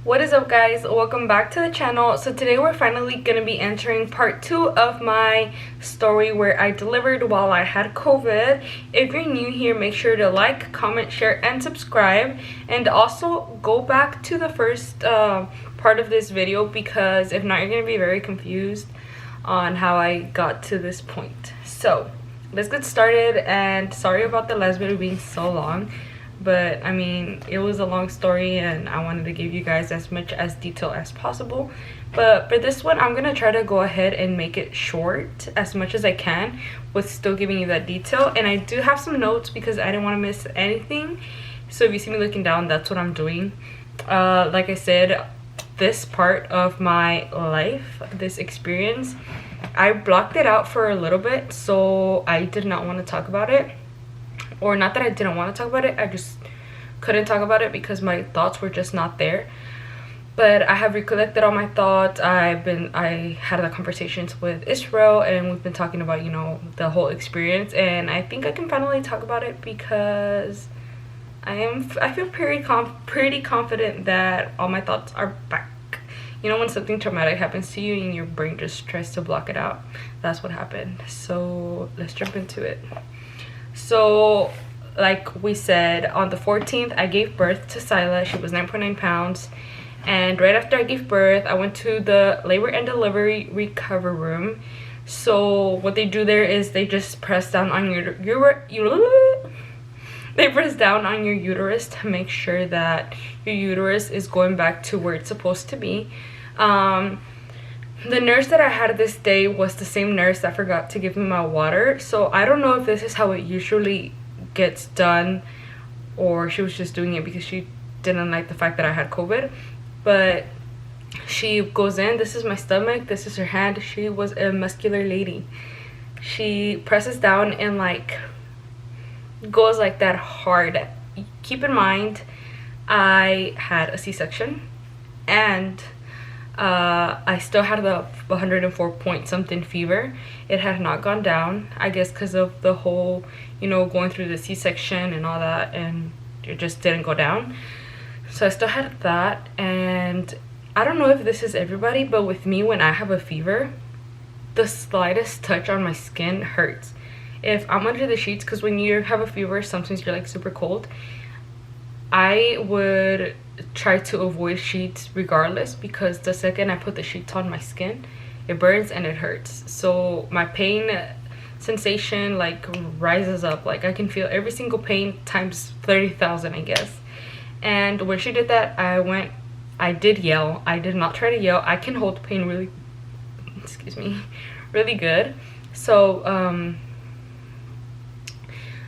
What is up, guys? Welcome back to the channel. So today we're finally gonna be entering part 2 of my story where I delivered while I had COVID. If you're new here, make sure to like, comment, share, and subscribe, and also go back to the first part of this video, because if not, you're gonna be very confused on how I got to this point. So let's get started, and sorry about the last video being so long, but I mean, it was a long story and I wanted to give you guys as much as detail as possible. But for this one, I'm gonna try to go ahead and make it short as much as I can with still giving you that detail. And I do have some notes because I didn't want to miss anything, so if you see me looking down, that's what I'm doing. Like I said, this part of my life, this experience, I blocked it out for a little bit, so I did not want to talk about it. Or not that I didn't want to talk about it, I just couldn't talk about it because my thoughts were just not there. But I have recollected all my thoughts. I had the conversations with Israel, and we've been talking about, you know, the whole experience, and I think I can finally talk about it because I feel pretty confident that all my thoughts are back. You know, when something traumatic happens to you and your brain just tries to block it out, that's what happened. So let's jump into it. So like we said, on the 14th I gave birth to Sila. She was 9.9 pounds, and right after I gave birth I went to the labor and delivery recovery room. So what they do there is they just press down on they press down on your uterus to make sure that your uterus is going back to where it's supposed to be. The nurse that I had this day was the same nurse that forgot to give me my water. So I don't know if this is how it usually gets done, or she was just doing it because she didn't like the fact that I had COVID. But she goes in, this is my stomach, this is her hand. She was a muscular lady. She presses down and like goes like that hard. Keep in mind, I had a C-section, and I still had the 104 point something fever. It had not gone down, I guess because of the whole, you know, going through the C-section and all that, and it just didn't go down. So I still had that, and I don't know if this is everybody, but with me, when I have a fever, the slightest touch on my skin hurts. If I'm under the sheets, because when you have a fever, sometimes you're like super cold, I would try to avoid sheets regardless, because the second I put the sheets on my skin, it burns and it hurts. So my pain sensation like rises up. Like I can feel every single pain times 30,000, I guess. And when she did that, I did yell. I did not try to yell. I can hold pain really, excuse me, really good. So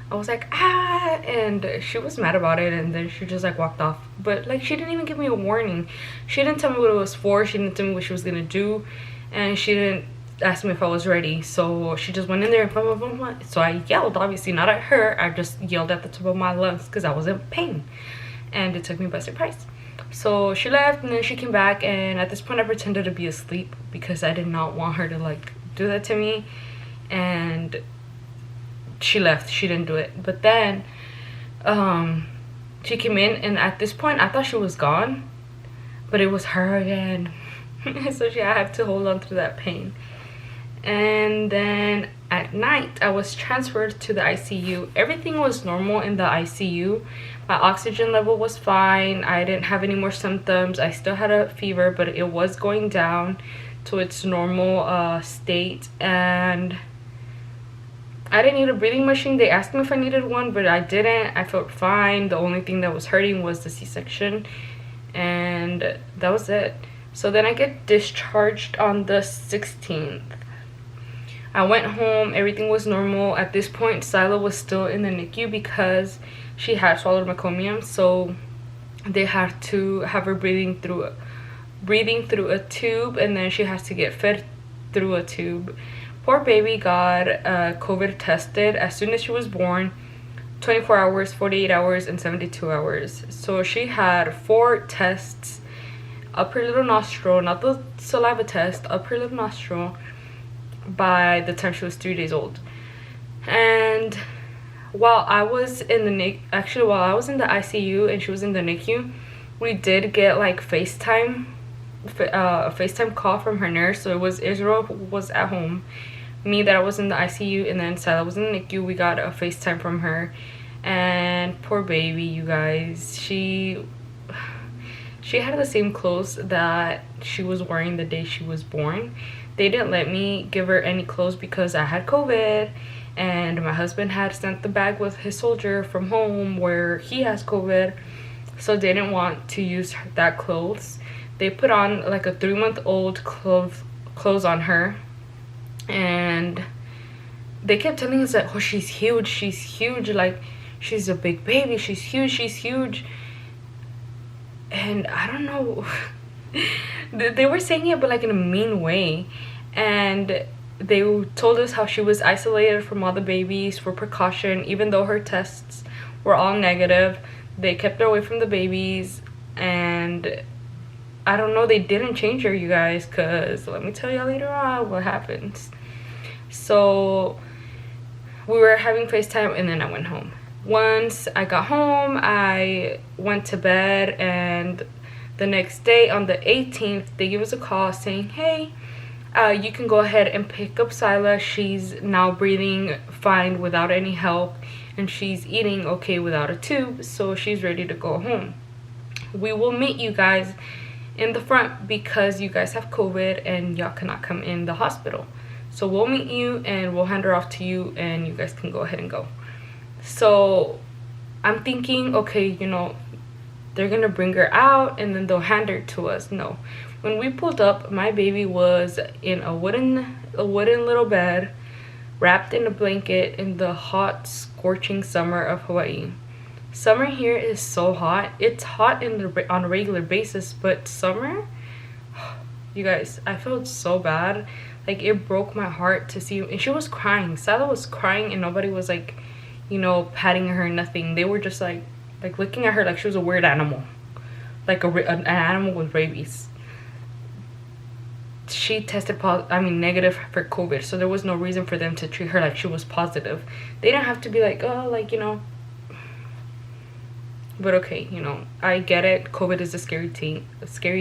I was like, ah, and she was mad about it, and then she just like walked off. But like, she didn't even give me a warning. She didn't tell me what it was for. She didn't tell me what she was gonna do, and she didn't ask me if I was ready. So she just went in there and blah, blah, blah, blah. So I yelled, obviously not at her. I just yelled at the top of my lungs because I was in pain, and it took me by surprise. So she left, and then she came back, and at this point I pretended to be asleep because I did not want her to like do that to me. And she left. She didn't do it. But then she came in, and at this point I thought she was gone, but it was her again. So I had to hold on to that pain. And then at night I was transferred to the ICU. Everything was normal in the ICU. My oxygen level was fine. I didn't have any more symptoms. I still had a fever, but it was going down to its normal state, and I didn't need a breathing machine. They asked me if I needed one, but I didn't. I felt fine. The only thing that was hurting was the C-section, and that was it. So then I get discharged on the 16th. I went home. Everything was normal. At this point, Sila was still in the NICU because she had swallowed meconium, so they had to have her breathing through a tube, and then she has to get fed through a tube. Poor baby got COVID tested as soon as she was born, 24 hours, 48 hours, and 72 hours. So she had 4 tests up her little nostril, not the saliva test, up her little nostril, by the time she was 3 days old. And while I was in the ICU and she was in the NICU, we did get like a FaceTime call from her nurse. So it was Israel who was at home, me that I was in the ICU, and then Sally was in the NICU. We got a FaceTime from her, and poor baby, you guys, she had the same clothes that she was wearing the day she was born. They didn't let me give her any clothes because I had COVID, and my husband had sent the bag with his soldier from home where he has COVID, so they didn't want to use that clothes. They put on like a 3-month-old clothes on her, and they kept telling us that, oh, she's huge, like she's a big baby, she's huge. And I don't know, they were saying it but like in a mean way. And they told us how she was isolated from all the babies for precaution. Even though her tests were all negative, they kept her away from the babies. And I don't know, they didn't change her, you guys, because let me tell you later on what happens. So we were having FaceTime, and then I went home. Once I got home, I went to bed, and the next day on the 18th, they gave us a call saying, hey, you can go ahead and pick up Sila. She's now breathing fine without any help, and she's eating okay without a tube, so she's ready to go home. We will meet you guys in the front because you guys have COVID and y'all cannot come in the hospital. So we'll meet you and we'll hand her off to you, and you guys can go ahead and go. So I'm thinking, okay, you know, they're gonna bring her out and then they'll hand her to us. No, when we pulled up, my baby was in a wooden little bed, wrapped in a blanket in the hot, scorching summer of Hawaii. Summer here is so hot. It's hot on a regular basis, but summer, you guys, I felt so bad. Like, it broke my heart to see. And she was crying. Sala was crying, and nobody was like, you know, patting her, nothing. They were just like looking at her like she was a weird animal, like an animal with rabies. She tested negative for COVID, so there was no reason for them to treat her like she was positive. They didn't have to be like, oh, like, you know. But okay, you know, I get it. COVID is a scary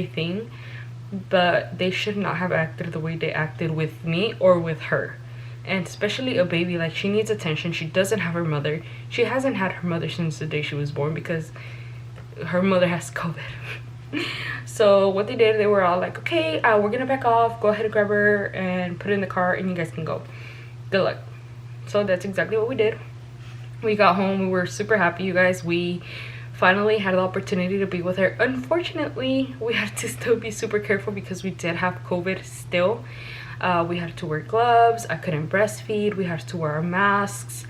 thing, but they should not have acted the way they acted with me or with her. And especially a baby, like, she needs attention. She doesn't have her mother. She hasn't had her mother since the day she was born because her mother has COVID. So what they did, they were all like, okay, we're gonna back off, go ahead and grab her and put her in the car and you guys can go. Good luck. So that's exactly what we did. We got home. We were super happy, you guys. We finally had the opportunity to be with her. Unfortunately, we had to still be super careful because we did have COVID still. We had to wear gloves. I couldn't breastfeed. We had to wear our masks.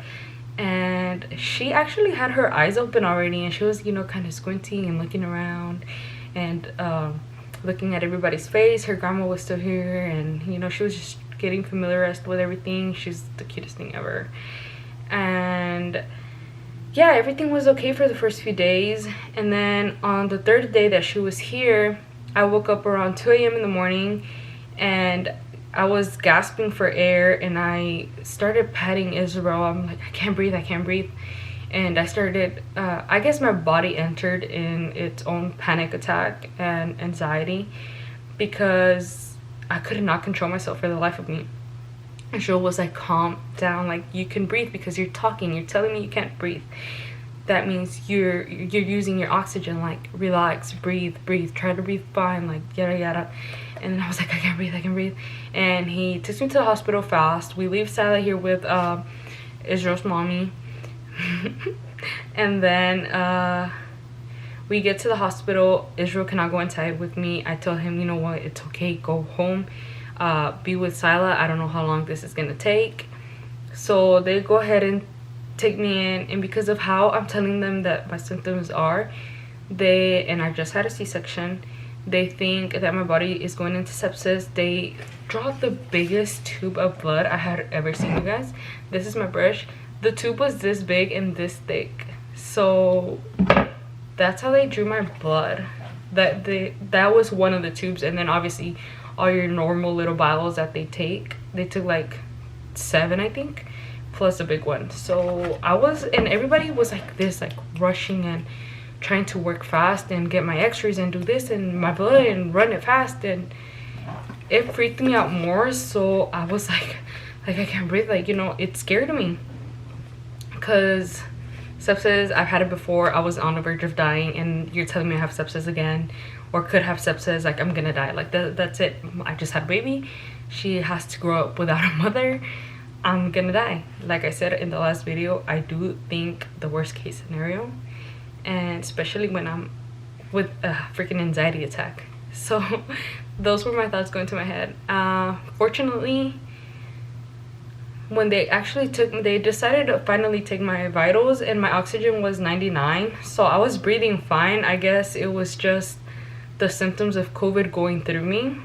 And she actually had her eyes open already, and she was, you know, kind of squinting and looking around and looking at everybody's face. Her grandma was still here, and, you know, she was just getting familiarized with everything. She's the cutest thing ever. And yeah, everything was okay for the first few days. And then on the third day that she was here, I woke up around 2 a.m. in the morning, and I was gasping for air, and I started patting Isabel. I'm like, I can't breathe. And I started, I guess my body entered in its own panic attack and anxiety because I could not control myself for the life of me. And she was like, calm down, like, you can breathe because you're talking, you're telling me you can't breathe. That means you're using your oxygen, like, relax, breathe, try to breathe fine, like, yada yada. And then I was like, I can't breathe. And he took me to the hospital fast. We leave Sala here with Israel's mommy. And then we get to the hospital. Israel cannot go inside with me. I told him, you know what, it's okay, go home, be with Sila. I don't know how long this is gonna take. So they go ahead and take me in, and because of how I'm telling them that my symptoms are, and I just had a C-section, they think that my body is going into sepsis. They draw the biggest tube of blood I had ever seen, you guys. This is my brush. The tube was this big and this thick. So that's how they drew my blood. That was one of the tubes. And then obviously all your normal little vials that they took like 7, I think, plus a big one. So I was, and everybody was like this, like rushing and trying to work fast and get my x-rays and do this and my blood and run it fast, and it freaked me out more. So I was like I can't breathe, like, you know, it scared me because sepsis, I've had it before. I was on the verge of dying, and you're telling me I have sepsis again, or could have sepsis, like I'm gonna die. Like that's it. I just had a baby. She has to grow up without a mother. I'm gonna die. Like I said in the last video, I do think the worst case scenario, and especially when I'm with a freaking anxiety attack. So those were my thoughts going to my head. Fortunately, when they decided to finally take my vitals, and my oxygen was 99, so I was breathing fine. I guess it was just the symptoms of COVID going through me,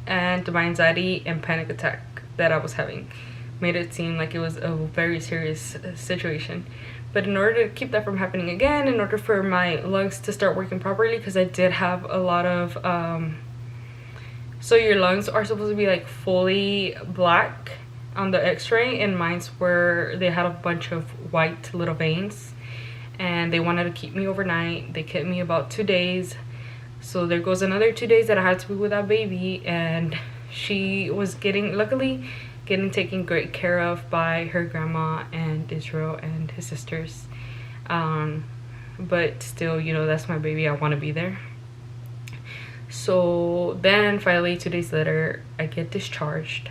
and my anxiety and panic attack that I was having made it seem like it was a very serious situation. But in order to keep that from happening again, in order for my lungs to start working properly, because I did have a lot of so your lungs are supposed to be like fully black on the x-ray, and mine's were, they had a bunch of white little veins, and they wanted to keep me overnight. They kept me about 2 days, so there goes another 2 days that I had to be without baby. And she was luckily getting taken great care of by her grandma and Israel and his sisters, but still, you know, that's my baby. I want to be there. So then finally 2 days later, I get discharged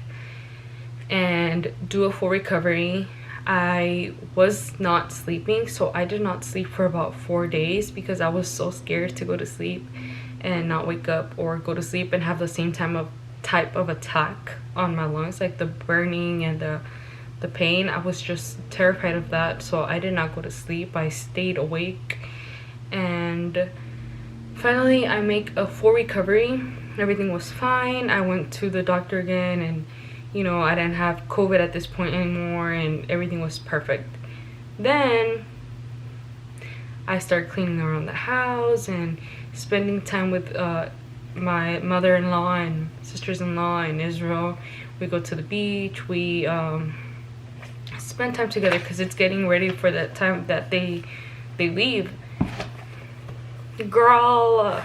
and do a full recovery. I was not sleeping, so I did not sleep for about 4 days because I was so scared to go to sleep and not wake up, or go to sleep and have the same type of attack on my lungs, like the burning and the pain. I was just terrified of that, so I did not go to sleep. I stayed awake, and finally I make a full recovery. Everything was fine. I went to the doctor again, and you know, I didn't have COVID at this point anymore, and everything was perfect. Then I started cleaning around the house and spending time with my mother-in-law and sisters-in-law and Israel. We go to the beach. We spend time together because it's getting ready for that time that they leave. Girl,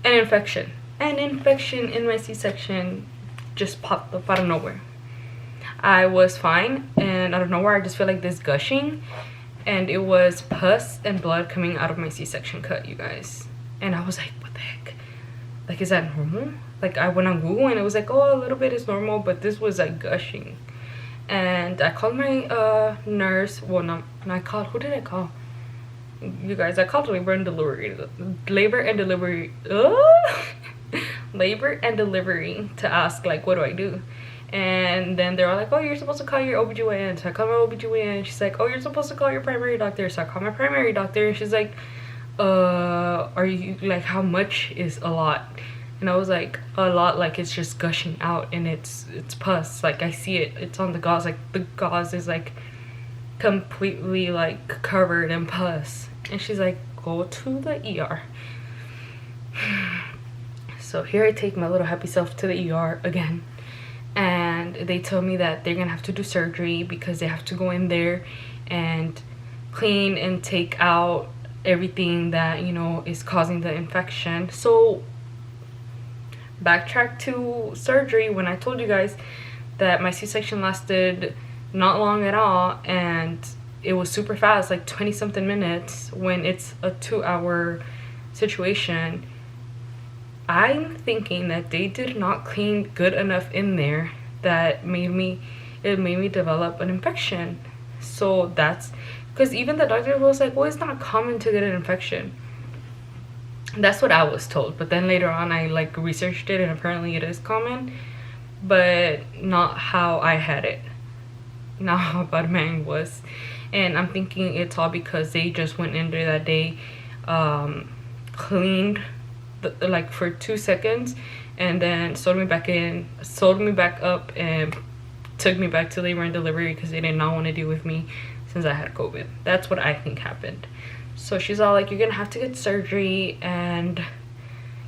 an infection in my C-section just popped up out of nowhere. I was fine, and out of nowhere I just feel like this gushing, and it was pus and blood coming out of my C-section cut, you guys. And I was like, what the heck? Like, is that normal? Like, I went on Google and it was like, oh, a little bit is normal, but this was like gushing. And I called my nurse. Well, no, I called, who did I call? You guys, I called labor and delivery to ask, like, what do I do? And then they're all like, oh, you're supposed to call your OBGYN. So I called my OBGYN. She's like, oh, you're supposed to call your primary doctor. So I called my primary doctor, and she's like, are you, like, how much is a lot? And I was like, a lot, like it's just gushing out, and it's pus. Like, I see it, it's on the gauze. Like, the gauze is like completely like covered in pus. And she's like, go to the ER. So here I take my little happy self to the ER again, and they tell me that they're gonna have to do surgery because they have to go in there and clean and take out everything that, you know, is causing the infection. So backtrack to surgery, when I told you guys that my C-section lasted not long at all, and it was super fast, like 20 something minutes, when it's a 2-hour situation. I'm thinking that they did not clean good enough in there, that made me develop an infection. So that's because even the doctor was like, well, it's not common to get an infection. That's what I was told. But then later on I like researched it, and apparently it is common, but not how I had it, not how bad mine was. And I'm thinking it's all because they just went in there that day, cleaned like for 2 seconds, and then sewed me back up, and took me back to labor and delivery because they did not want to deal with me since I had COVID. That's what I think happened. So she's all like, you're gonna have to get surgery, and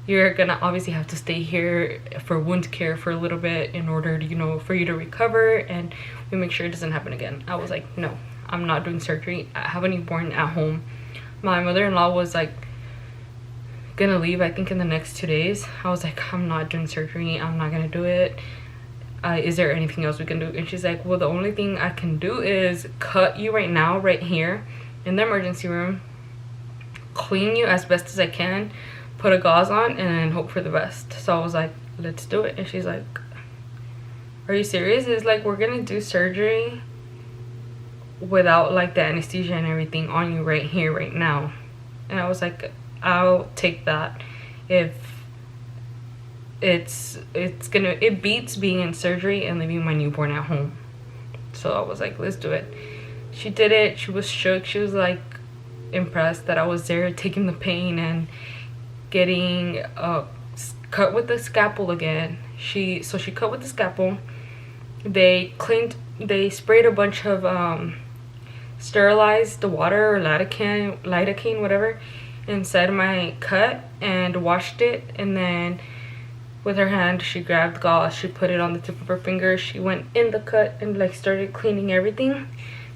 you're gonna obviously have to stay here for wound care for a little bit in order to, you know, for you to recover, and we make sure it doesn't happen again. I was like, no, I'm not doing surgery. I have a newborn at home. my mother-in-law was like gonna leave, I think, in the next 2 days. I was like, I'm not doing surgery, I'm not gonna do it. Is there anything else we can do? And she's like, well, the only thing I can do is cut you right now, right here in the emergency room, clean you as best as I can, put a gauze on, and hope for the best. So I was like, let's do it. And she's like, are you serious? It's like, we're gonna do surgery without like the anesthesia and everything on you right here, right now. And I was like, I'll take that. If it beats being in surgery and leaving my newborn at home. So I was like, let's do it. She did it. She was shook. She was like impressed that I was there taking the pain and getting cut with the scalpel again. She cut with the scalpel. They sprayed a bunch of sterilized water or lidocaine, whatever, inside my cut and washed it, and then with her hand she grabbed gauze, she put it on the tip of her finger, she went in the cut and like started cleaning everything,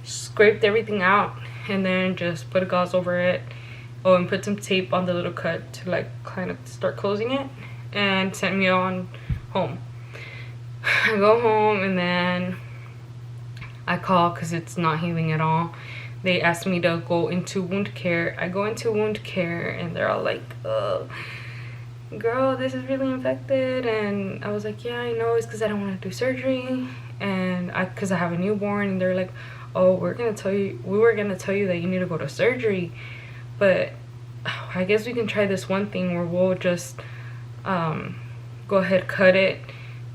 scraped everything out, and then just put a gauze over it. Oh, and put some tape on the little cut to like kind of start closing it, and sent me on home. I go home and then I call because it's not healing at all. They asked me to go into wound care. I go into wound care and they're all like, oh, girl, this is really infected. And I was like, yeah, I know, it's because I don't want to do surgery, and because I have a newborn. And they're like, oh, we were gonna tell you that you need to go to surgery, but I guess we can try this one thing where we'll just go ahead, cut it,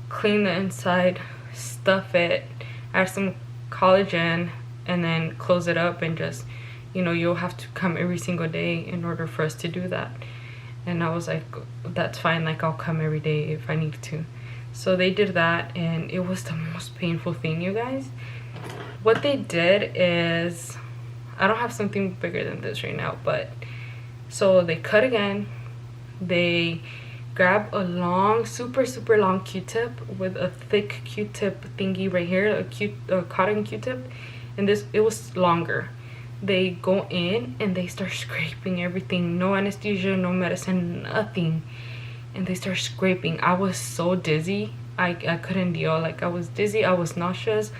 clean the inside, stuff it, add some collagen, and then close it up, and just, you'll have to come every single day in order for us to do that. And I was like, that's fine, like I'll come every day if I need to. So they did that, and it was the most painful thing, you guys. What they did is, I don't have something bigger than this right now, but so they cut again. They grab a long, super long Q-tip with a thick Q-tip thingy right here, a cotton Q-tip, and it was longer. They go in and they start scraping everything, no anesthesia, no medicine, nothing, and they start scraping. I was so dizzy, I couldn't deal. Like, I was dizzy, I was nauseous.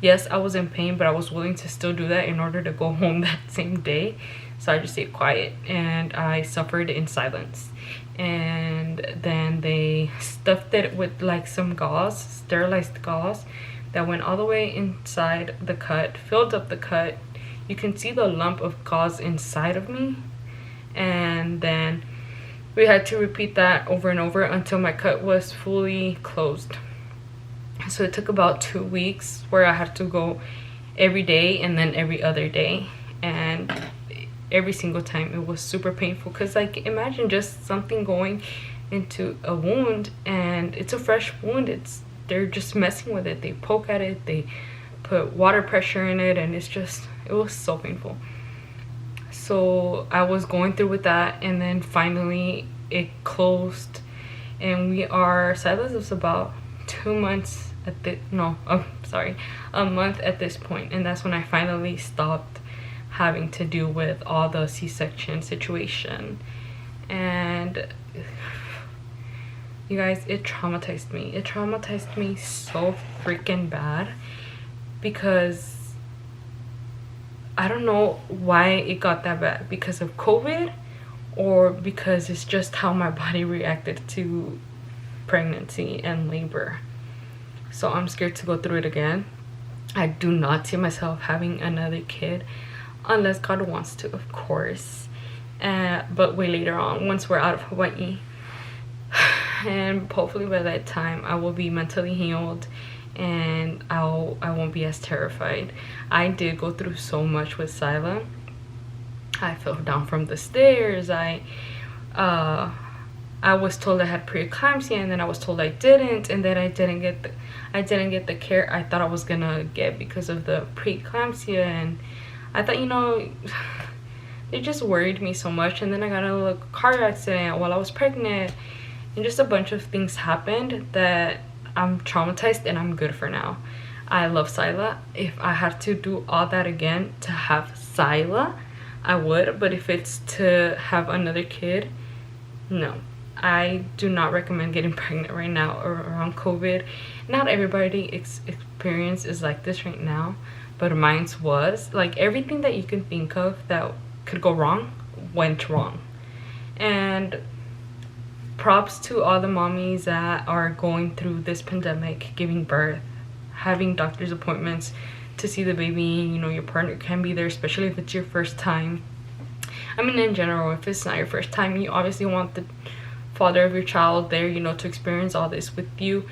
Yes, I was in pain, but I was willing to still do that in order to go home that same day. So I just stayed quiet and I suffered in silence. And then they stuffed it with like some gauze, sterilized gauze, that went all the way inside the cut, filled up the cut. You can see the lump of gauze inside of me. And then we had to repeat that over and over until my cut was fully closed. So it took about 2 weeks where I had to go every day and then every other day. And every single time it was super painful, because like, imagine just something going into a wound, and it's a fresh wound. They're just messing with it. They poke at it, they put water pressure in it, and it was so painful. So I was going through with that, and then finally it closed, and Silas was about 2 months a month at this point, and that's when I finally stopped having to deal with all the C-section situation. And you guys, it traumatized me so freaking bad, because I don't know why it got that bad, because of COVID or because it's just how my body reacted to pregnancy and labor. So I'm scared to go through it again. I do not see myself having another kid, unless God wants to, of course, but way later on, once we're out of Hawaii. And hopefully by that time I will be mentally healed, and I won't be as terrified. I did go through so much with Sila. I fell down from the stairs. I was told I had preeclampsia, and then I was told I didn't, and then I didn't get the care I thought I was gonna get because of the preeclampsia. And I thought, they just worried me so much. And then I got in a car accident while I was pregnant, and just a bunch of things happened that I'm traumatized, and I'm good for now. I love Sila. If I had to do all that again to have Sila, I would. But if it's to have another kid, no. I do not recommend getting pregnant right now or around COVID. Not everybody experience is like this right now, but mine's was. Like, everything that you can think of that could go wrong went wrong. And props to all the mommies that are going through this pandemic, giving birth, having doctor's appointments to see the baby. You know, your partner can be there, especially if it's your first time. I mean, in general, if it's not your first time, you obviously want the father of your child there, you know, to experience all this with you.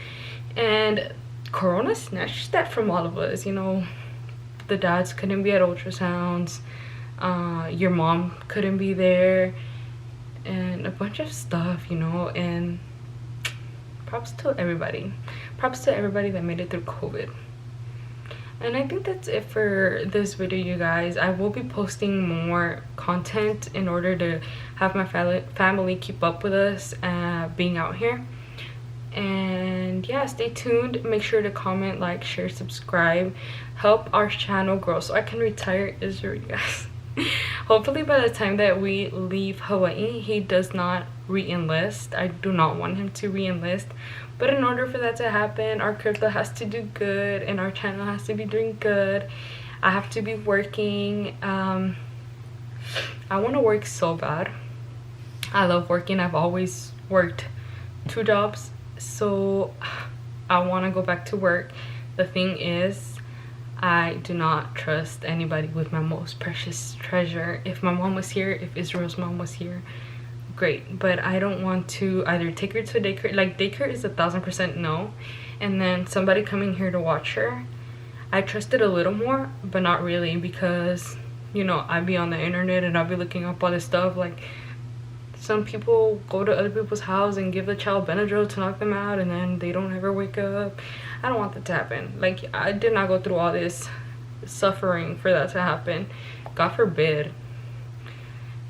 And Corona snatched that from all of us, you know. The dads couldn't be at ultrasounds, your mom couldn't be there, and a bunch of stuff, you know. And props to everybody that made it through COVID. And I think that's it for this video, you guys. I will be posting more content in order to have my family keep up with us being out here. And yeah, stay tuned. Make sure to comment, like, share, subscribe. Help our channel grow so I can retire Israel, you guys. Hopefully by the time that we leave Hawaii, he does not re-enlist. I do not want him to re-enlist. But in order for that to happen, our crypto has to do good and our channel has to be doing good. I have to be working. I want to work so bad. I love working. I've always worked 2 jobs. So I want to go back to work. The thing is, I do not trust anybody with my most precious treasure. If my mom was here, if Israel's mom was here, great. But I don't want to either take her to daycare. Like, daycare is 1000% no. And then somebody coming here to watch her, I trust it a little more, but not really, because, you know, I'd be on the internet and I'll be looking up all this stuff. Like, some people go to other people's house and give the child Benadryl to knock them out, and then they don't ever wake up. I don't want that to happen. Like, I did not go through all this suffering for that to happen. God forbid.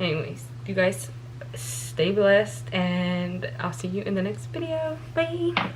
Anyways, you guys stay blessed, and I'll see you in the next video. Bye.